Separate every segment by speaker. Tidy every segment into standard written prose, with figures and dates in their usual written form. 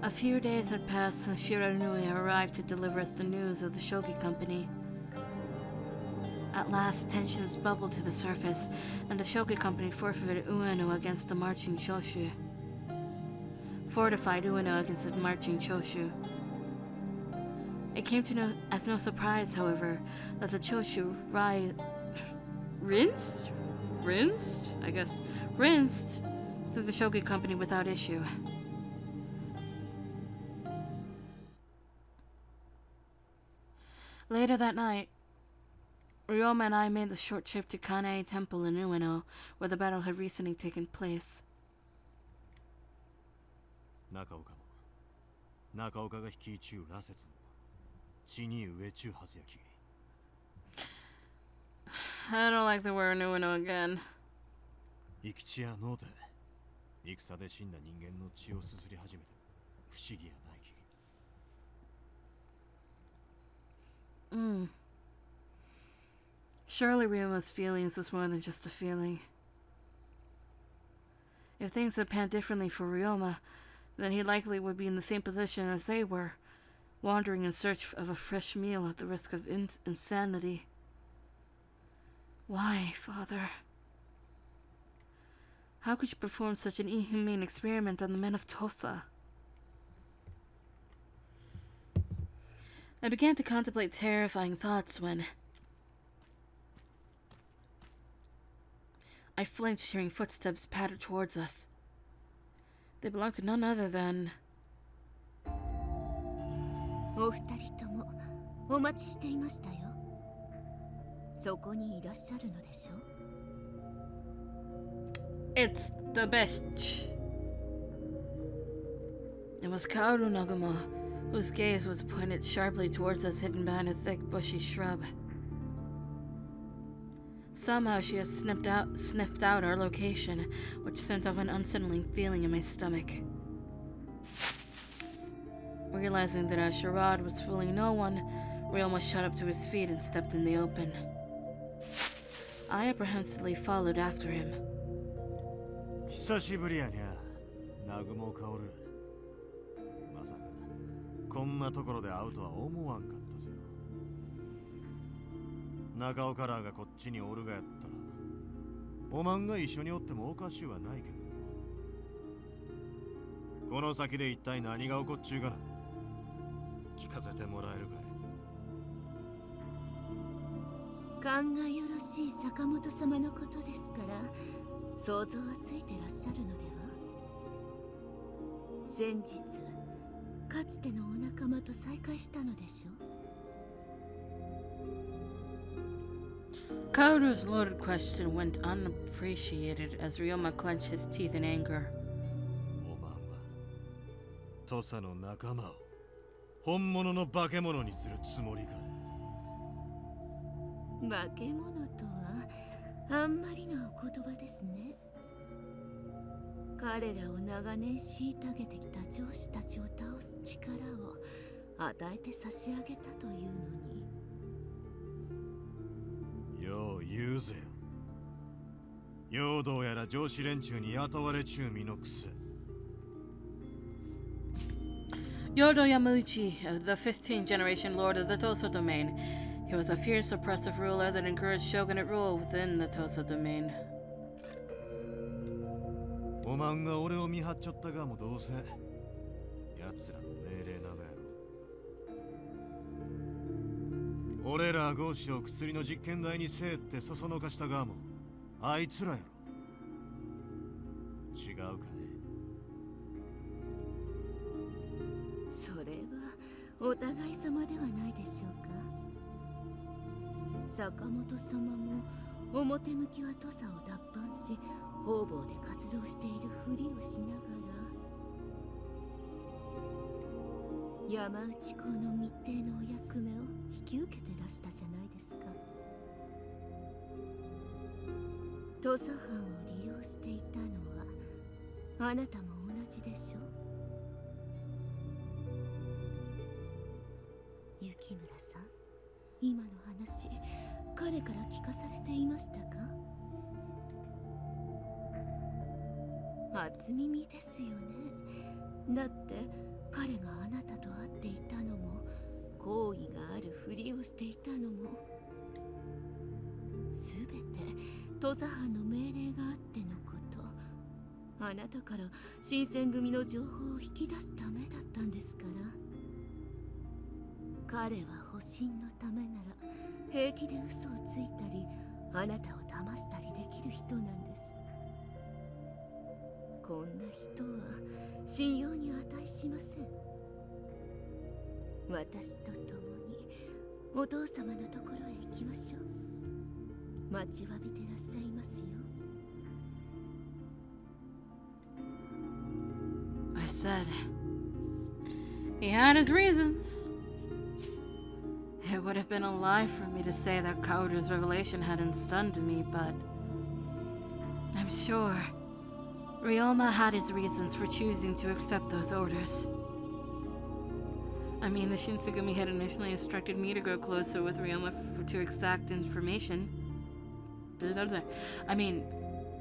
Speaker 1: A few days had passed since Shiranui arrived to deliver us the news of the Shogi Company. At last, tensions bubbled to the surface, and the Shogi Company forfeited Ueno against the marching Choshu. Fortified Ueno against the marching Choshu. It came to as no surprise, however, that the Choshu rinsed through the Shogi Company without issue. Later that night, Ryoma and I made the short trip to Kanae Temple in Ueno, where the battle had recently taken place. I don't like the word Ueno again. Surely Ryoma's feelings was more than just a feeling. If things had panned differently for Ryoma, then he likely would be in the same position as they were, wandering in search of a fresh meal at the risk of insanity. Why, Father? How could you perform such an inhumane experiment on the men of Tosa? I began to contemplate terrifying thoughts when I flinched, hearing footsteps patter towards us. They belonged to none other than... It's the best. It was Kaoru Naguma, whose gaze was pointed sharply towards us, hidden behind a thick, bushy shrub. Somehow she had sniffed out our location, which sent off an unsettling feeling in my stomach. Realizing that our charade was fooling no one, Ryoma shot up to his feet and stepped in the open. I apprehensively followed after him.
Speaker 2: Sakamoto 様のことですから、想像はついてらっしゃるのでは。先日、かつてのお仲間と再会したのでしょう。
Speaker 1: Kaoru's loaded question went unappreciated as Ryoma clenched his teeth in anger. Yodo Yamauchi, the 15th generation lord of the Tosa domain. He was a fierce, oppressive ruler that encouraged shogunate rule within the Tosa domain.
Speaker 2: Sakamoto 様も表向きは土佐を脱藩し、方々で活動しているふりをしながら、山内公の密偵のお役目を引き受けてらしたじゃないですか。土佐藩を利用していたのはあなたも同じでしょ。雪村さん、今の話、彼から聞かされていましたか？初耳ですよね。だって彼があなたと会っていたのも好意があるふりをしていたのもすべて土佐藩の命令があってのこと。あなたから新選組の情報を引き出すためだったんですから。彼は保身のためなら平気で嘘をついたりあなたを騙したりできる人なんです。こんな人は信用に値しません。私と共にお父様のところへ行きましょう。待ちわびてらっしゃいますよ。
Speaker 1: I said he had his reasons. It would have been a lie for me to say that Kaoru's revelation hadn't stunned me, but I'm sure Ryoma had his reasons for choosing to accept those orders. I mean, the Shinsengumi had initially instructed me to grow closer with Ryoma to extract information. The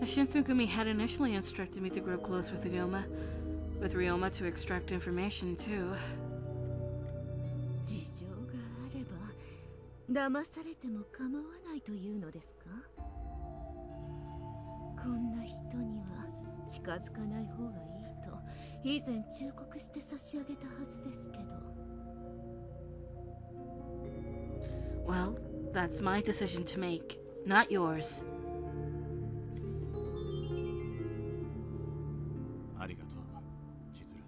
Speaker 1: Shinsengumi had initially instructed me to grow close with Ryoma to extract information too.
Speaker 2: 事情があれば騙されても構わないというのですか？こんな人には近づかない方がいいと以前忠告して差し上げたはずですけど。
Speaker 1: Well, that's my decision to make, not yours.
Speaker 3: ありがとう、千鶴。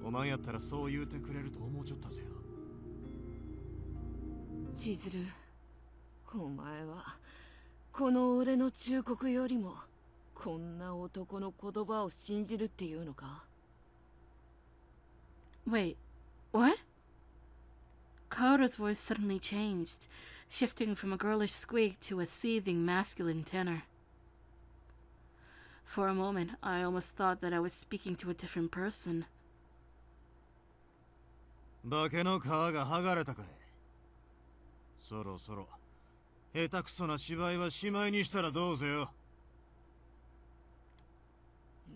Speaker 3: お前やったらそう言うてくれると思うちょったぜよ。
Speaker 2: 千鶴、お前はこの俺の忠告よりもこんな男の言葉を信じるっていうのか？
Speaker 1: Wait, what? Kaoru's voice suddenly changed, shifting from a girlish squeak to a seething masculine tenor. For a moment, I almost thought that I was speaking to a different person.
Speaker 3: 化けの皮が剥がれたかい。そろそろ下手くそな芝居はしまいにしたらどうぜよ。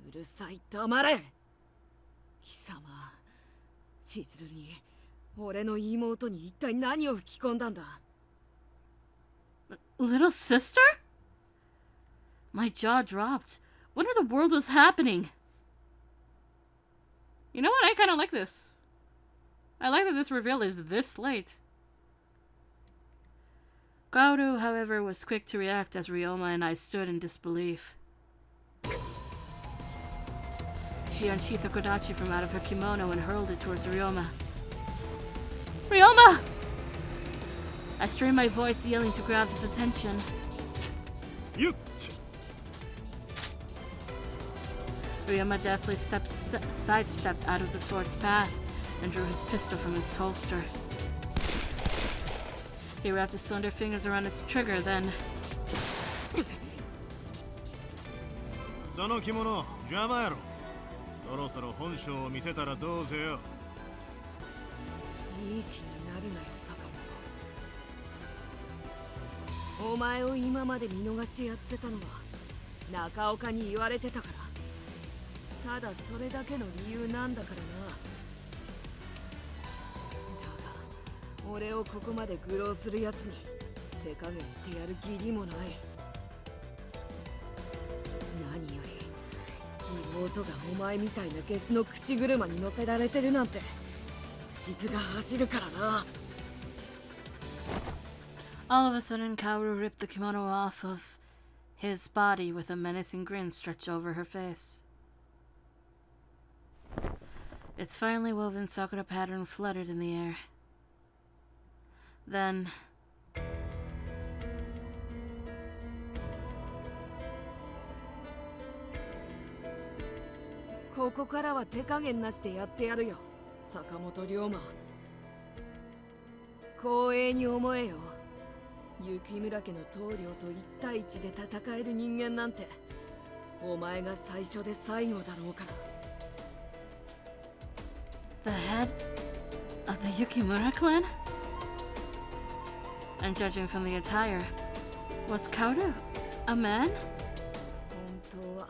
Speaker 2: うるさい、黙れ。貴様、千鶴に俺の妹に一体何を吹き込んだんだ？
Speaker 1: Little sister? My jaw dropped. What in the world was happening? You know what? I kind of like this. I like that this reveal is this late. Kaoru, however, was quick to react as Ryoma and I stood in disbelief. She unsheathed a kodachi from out of her kimono and hurled it towards Ryoma. Ryoma! I strained my voice, yelling to grab his attention.
Speaker 3: You!
Speaker 1: Ryoma deftly sidestepped out of the sword's path and drew his pistol from its holster. He wrapped his slender fingers around its trigger, then...
Speaker 3: その着物邪魔やろ。そろそろ本性を見せたらどうぜよ。
Speaker 2: いい気になるなよ、坂本。お前を今まで見逃してやってたのは中岡に言われてたから。ただそれだけの理由なんだからな。俺をここまで愚弄するやつに手加減してやる義理もない。何より妹がお前みたいなゲスの口車に乗せられてるなんて静が走るからな。
Speaker 1: All of a sudden, Kaoru ripped the kimono off of his body with a menacing grin stretched over her face. Its finely woven sakura pattern fluttered in the air. Then...
Speaker 2: ここからは手加減なしでやってやるよ、坂本龍馬。光栄に思えよ。雪村家の棟梁と1対1で戦える人間なんてお前が最初で最後だろうから。
Speaker 1: The head of the Yukimura clan? And judging from the attire, was Kaoru a man?
Speaker 2: 本当は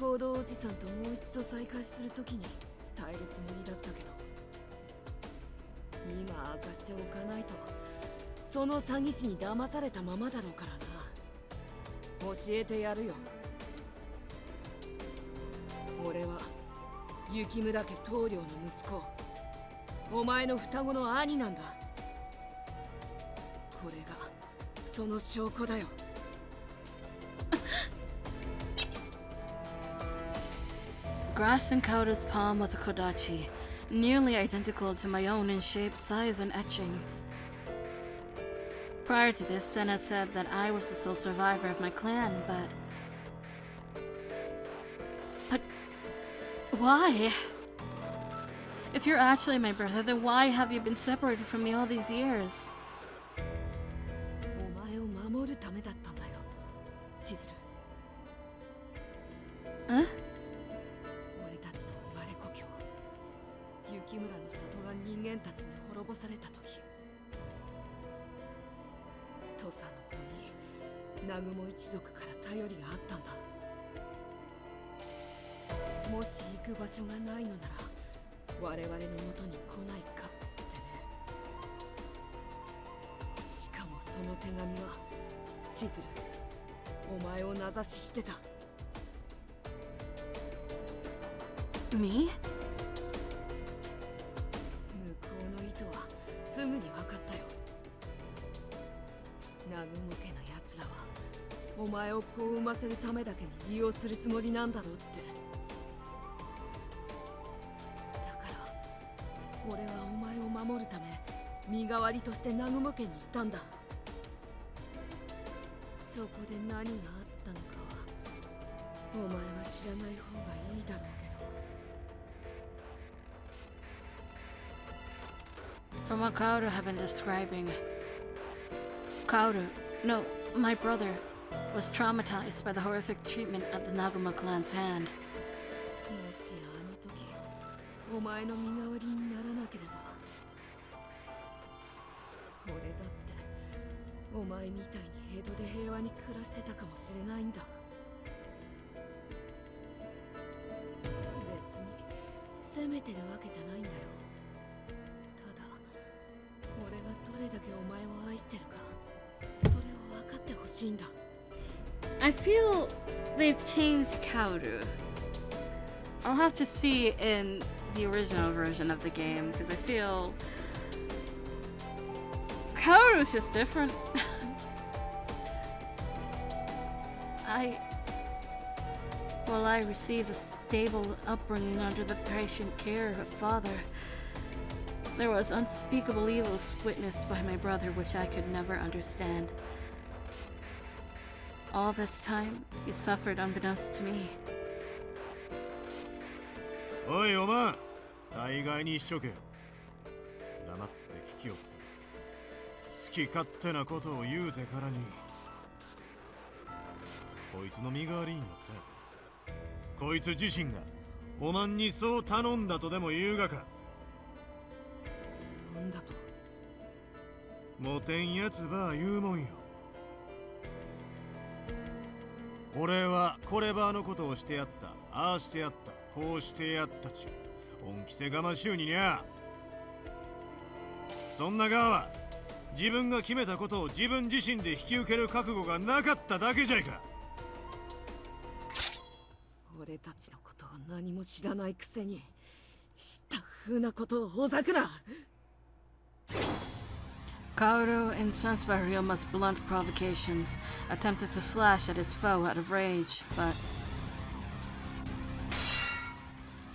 Speaker 2: 行動おじさんともう一度再会するときに伝えるつもりだったけど、今明かしておかないとその詐欺師に騙されたままだろうからな。教えてやるよ。俺は雪村家棟梁の息子、お前の双子の兄なんだ。これがその証拠だよ。
Speaker 1: Grasping Kauda's palm was a kodachi, nearly identical to my own in shape, size, and etchings. Prior to this, Sen had said that I was the sole survivor of my clan, but why? If you're actually my brother, then why have you been separated from me all these years?
Speaker 2: お前を守るためだったんだよ、千鶴。
Speaker 1: え？
Speaker 2: 俺たちの生まれ故郷、雪村の里が人間たちに滅ぼされた時、土佐の方に南雲一族から頼りがあったんだ。もし行く場所がないのなら我々の元に来ないかってね。しかもその手紙は千鶴、お前を名指ししてた。
Speaker 1: Me?
Speaker 2: 向こうの意図はすぐに分かったよ。南雲家の奴らはお前を子を産ませるためだけに利用するつもりなんだろうって。だから俺はお前を守るため身代わりとして南雲家に行ったんだ。そこで何があったのかはお前は知らない方がいいだろうけど。
Speaker 1: From what Kauda had been describing, Kauda, no, my brother, was traumatized by the horrific treatment at the Naguma clan's hand.
Speaker 2: もしあの時お前の身代わりにならなければ、俺だってお前みたいに江戸で平和に暮らしてたかもしれないんだ。別に責めてるわけじゃないんだよ。ただ俺がどれだけお前を愛してるか、それを分かってほしいんだ。
Speaker 1: I feel they've changed Kauda. I'll have to see in the original version of the game because I feel Kauda was just different. I received a stable upbringing under the patient care of a father. There was unspeakable evils witnessed by my brother which I could never understand. All this time, he suffered unbeknownst to me.
Speaker 3: おいお前、大概にしちょけよ。黙って聞きよって。好き勝手なことを言うてからに。こいつの身代わりになった。こいつ自身がおまんにそう頼んだとでも言うがか。
Speaker 2: なんだと？
Speaker 3: モテんやつば言うもんよ。俺はこればのことをしてやった、ああしてやった、こうしてやったち、恩着せがましゅうににゃ。そんな側は自分が決めたことを自分自身で引き受ける覚悟がなかっただけじゃいか。
Speaker 2: 俺たちのことを何も知らないくせに知った風なことをほざくな。
Speaker 1: Kaoru, incensed by Ryuma's blunt provocations, attempted to slash at his foe out of rage, but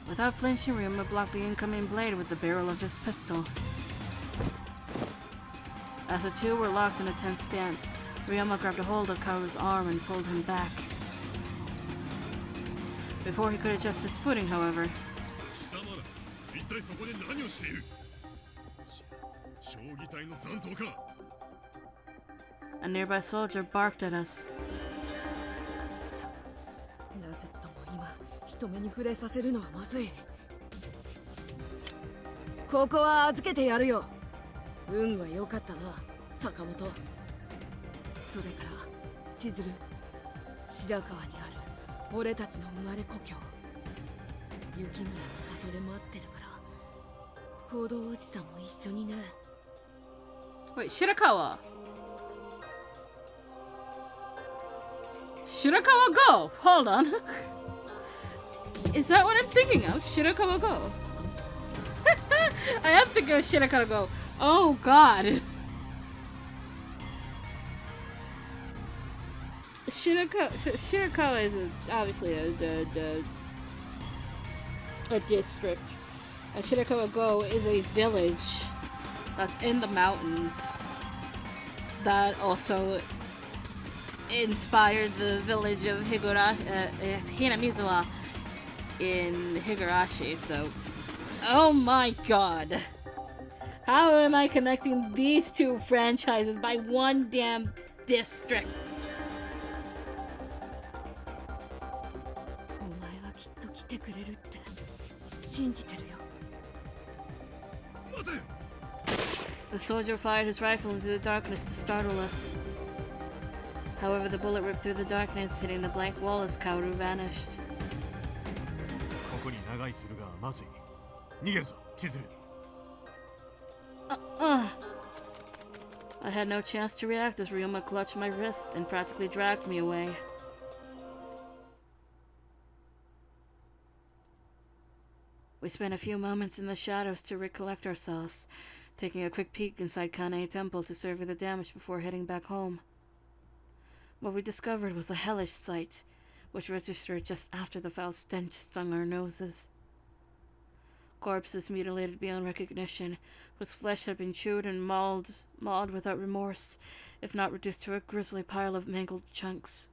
Speaker 1: without flinching, Ryuma blocked the incoming blade with the barrel of his pistol. As the two were locked in a tense stance, Ryuma grabbed a hold of Kaoru's arm and pulled him back. Before he could adjust his footing, however, a nearby soldier barked at us.
Speaker 2: なぜとも今人目に触れさせるのはまずい。ここは預けてやるよ。運は良かったな、坂本。それから千鶴、白川にある俺たちの生まれ故郷雪村の里で待ってるから行動おじさんも一緒にね。
Speaker 1: Wait, Shirakawa. Shirakawa go. Hold on. Is that what I'm thinking of? Shirakawa go. I am thinking of Shirakawa go. Oh God. Shirakawa is obviously a district. And Shirakawa go is a village that's in the mountains that also inspired the village of Hinamizawa in Higurashi. So, oh my God. How am I connecting these two franchises by one damn district?
Speaker 2: お前はきっと来てくれるって信じてるよ。
Speaker 1: The soldier fired his rifle into the darkness to startle us. However, the bullet ripped through the darkness, hitting the blank wall as Kaoru vanished.
Speaker 3: ここに長居するがまずい。逃げるぞ、千鶴。
Speaker 1: I had no chance to react as Ryoma clutched my wrist and practically dragged me away. We spent a few moments in the shadows to recollect ourselves, taking a quick peek inside Kane Temple to survey the damage before heading back home. What we discovered was a hellish sight, which registered just after the foul stench stung our noses. Corpses mutilated beyond recognition, whose flesh had been chewed and mauled without remorse, if not reduced to a grisly pile of mangled chunks.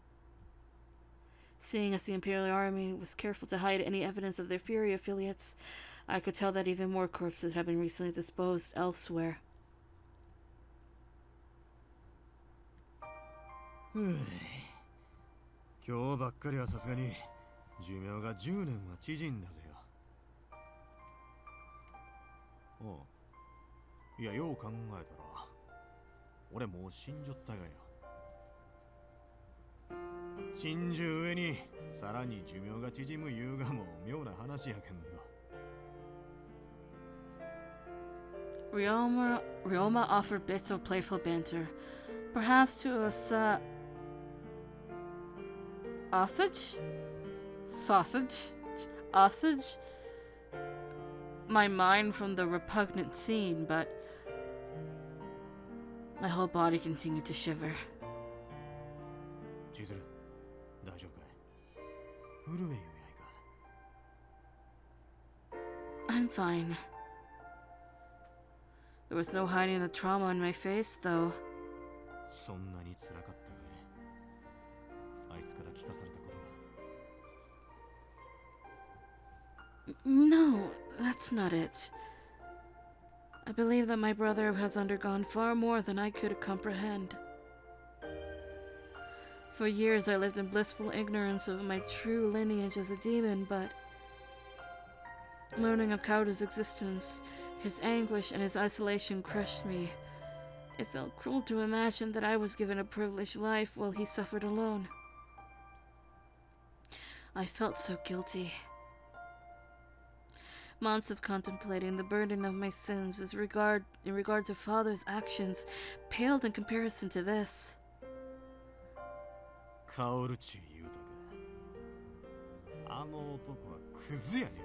Speaker 1: Seeing as the Imperial Army was careful to hide any evidence of their Fury affiliates, I could tell that even more corpses had been recently disposed elsewhere.
Speaker 3: 今日ばっかりはさすがに寿命が10年は縮んだぜよ。おう、いやよう考えたら俺もう死んじゃったがよ。死んじゅう上にさらに寿命が縮む言うがも妙な話やけんど。
Speaker 1: Ryoma offered bits of playful banter, perhaps to a sausage? My mind from the repugnant scene, but my whole body continued to shiver.
Speaker 3: 千鶴、大丈夫かい？震えゆうやいか。
Speaker 1: I'm fine. There was no hiding the trauma on my face, though.
Speaker 3: そんなに辛かったかい？あいつから聞かされたことが。
Speaker 1: No, that's not it. I believe that my brother has undergone far more than I could comprehend. For years I lived in blissful ignorance of my true lineage as a demon, but learning of Kaoru's existence, his anguish and his isolation crushed me. It felt cruel to imagine that I was given a privileged life while he suffered alone. I felt so guilty. Months of contemplating the burden of my sins in regard to father's actions paled in comparison to this.
Speaker 3: カオルチ言うたか。あの男はクズやねん。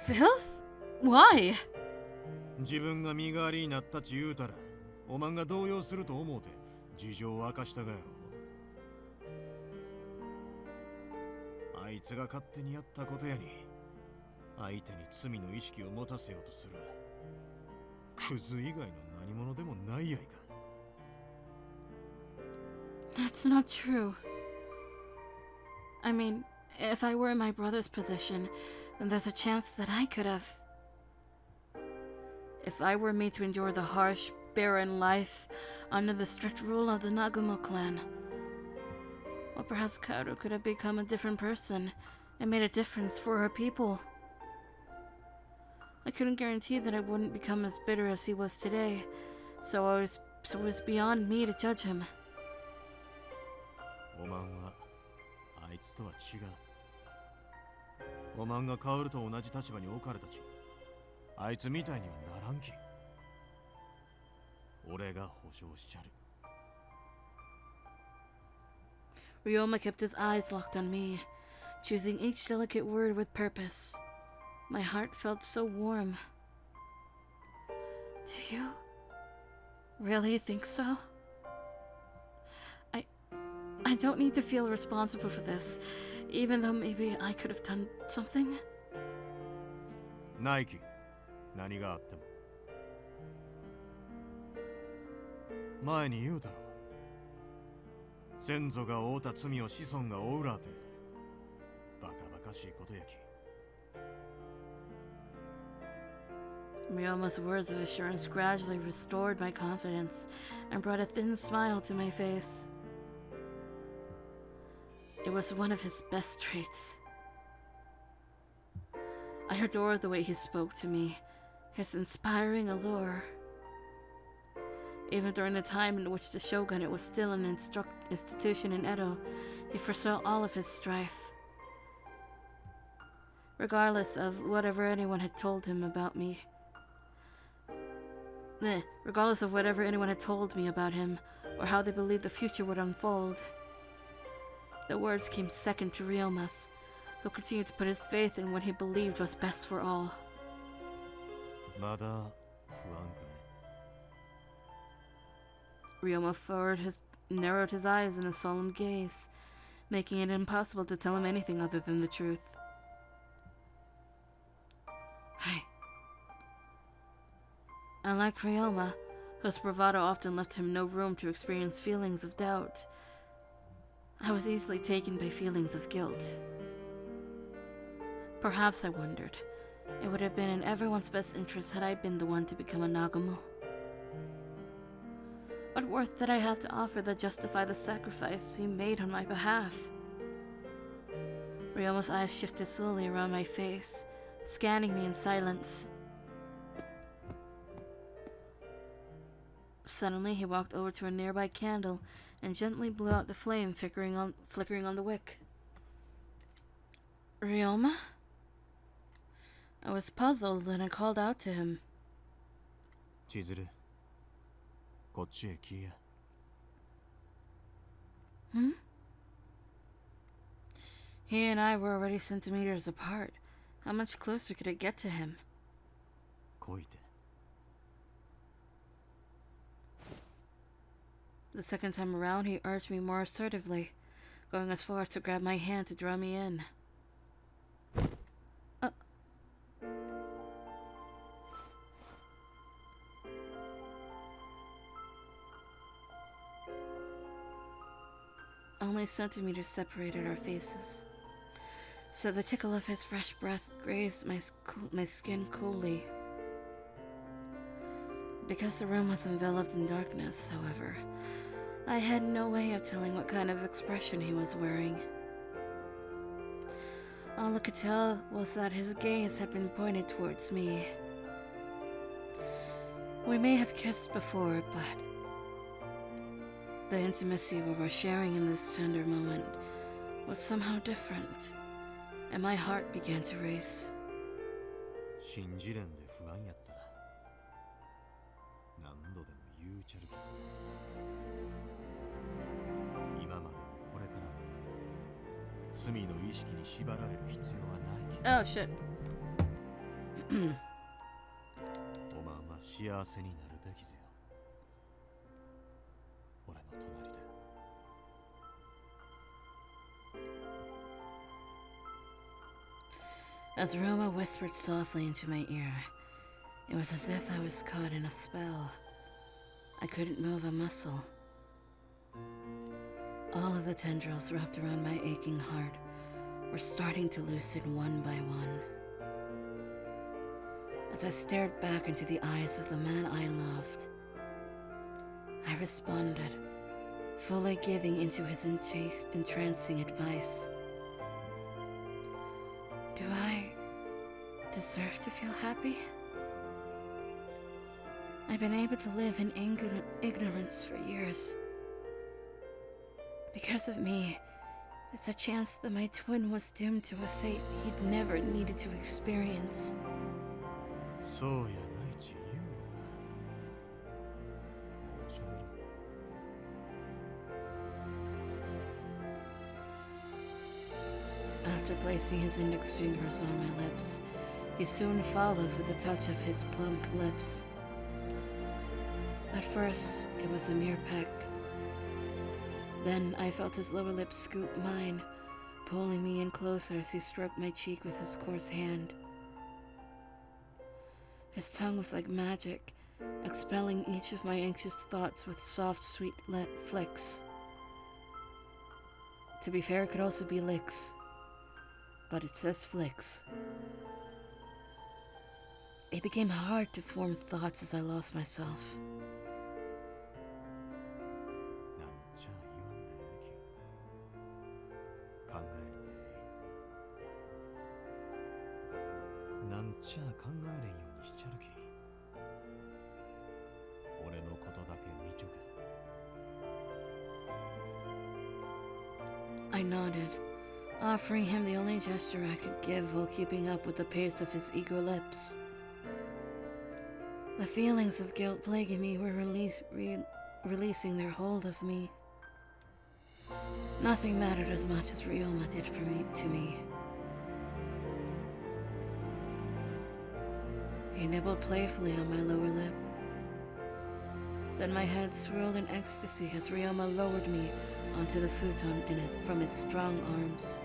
Speaker 1: Filth? Why?
Speaker 3: 自分が身代わりになったち言うたら、おまんが動揺すると思うて事情を明かしたがやろ。あいつが勝手にやったことやに、相手に罪の意識を持たせようとする。クズ以外の何者でもないやいか。
Speaker 1: That's not true. I mean, if I were in my brother's position, then there's a chance that I could have. If I were made to endure the harsh, barren life under the strict rule of the Nagumo clan, well, perhaps Kaoru could have become a different person and made a difference for her people. I couldn't guarantee that I wouldn't become as bitter as he was today, so it was beyond me to judge him.
Speaker 3: まんはあいつとは違う。おまんが薫と同じ立場に置かれたち、あいつみたいにはならんき。俺が保証しちゃる。
Speaker 1: Ryoma kept his eyes locked on me, choosing each delicate word with purpose. My heart felt so warm. Do you really think so? I don't need to feel responsible for this, even though maybe I could have done something.
Speaker 3: ないき、何があっても。前に言うだろ。先祖が負うた罪を子孫が負うらて、バカバカしいことやき。
Speaker 1: Ryoma's words of assurance gradually restored my confidence and brought a thin smile to my face. It was one of his best traits. I adored the way he spoke to me, his inspiring allure. Even during the time in which the shogunate was still an institution in Edo, he foresaw all of his strife. Regardless of whatever anyone had told him about me. Regardless of whatever anyone had told me about him, or how they believed the future would unfold. The words came second to Ryoma's, who continued to put his faith in what he believed was best for all.
Speaker 3: まだ不安かい?
Speaker 1: Ryoma narrowed his eyes in a solemn gaze, making it impossible to tell him anything other than the truth. Unlike Ryoma, whose bravado often left him no room to experience feelings of doubt, I was easily taken by feelings of guilt. Perhaps, I wondered, it would have been in everyone's best interest had I been the one to become a Nagamo. What worth did I have to offer that justified the sacrifice he made on my behalf? Ryoma's eyes shifted slowly around my face, scanning me in silence. Suddenly, he walked over to a nearby candle and gently blew out the flame flickering on the wick. Ryoma? I was puzzled and I called out to him.
Speaker 3: Chizuru, こっちへ来いや。
Speaker 1: He and I were already centimeters apart. How much closer could it get to him?
Speaker 3: 来いて。
Speaker 1: The second time around, he urged me more assertively, going as far as to grab my hand to draw me in. Only centimeters separated our faces, so the tickle of his fresh breath grazed my skin coolly. Because the room was enveloped in darkness, however, I had no way of telling what kind of expression he was wearing. All I could tell was that his gaze had been pointed towards me. We may have kissed before, but the intimacy we were sharing in this tender moment was somehow different, and my heart began to race.
Speaker 3: 信じれんで不安やったら何度でも言うちゃるけど、今までもこれからも罪の意識に縛られる必要はないけど。
Speaker 1: Oh shit.
Speaker 3: おまんは幸せになるべきぜよ。俺の隣で。
Speaker 1: As Roma whispered softly into my ear, it was as if I was caught in a spell. I couldn't move a muscle. All of the tendrils wrapped around my aching heart were starting to loosen one by one. As I stared back into the eyes of the man I loved, I responded, fully giving into his entrancing advice. Do I deserve to feel happy? I've been able to live in ignorance for years. Because of me, There's a chance that my twin was doomed to a fate he'd never needed to experience.
Speaker 3: そうやないち言うのがもうしゃべるんだ
Speaker 1: After placing his index fingers on my lips, he soon followed with a touch of his plump lips. At first, it was a mere peck. Then I felt his lower lip scoop mine, pulling me in closer as he stroked my cheek with his coarse hand. His tongue was like magic, expelling each of my anxious thoughts with soft, sweet flicks. To be fair, it could also be licks, but it says flicks. It became hard to form thoughts as I lost myself.
Speaker 3: なんちゃ言わんでえき考えるでなんちゃ考えれんようにしちゃるき俺のことだけ見ちょけ
Speaker 1: I nodded, offering him the only gesture I could give while keeping up with the pace of his eager lips. The feelings of guilt plaguing me were releasing their hold of me. Nothing mattered as much as Ryoma did to me. He nibbled playfully on my lower lip. Then my head swirled in ecstasy as Ryoma lowered me onto the futon from his strong arms.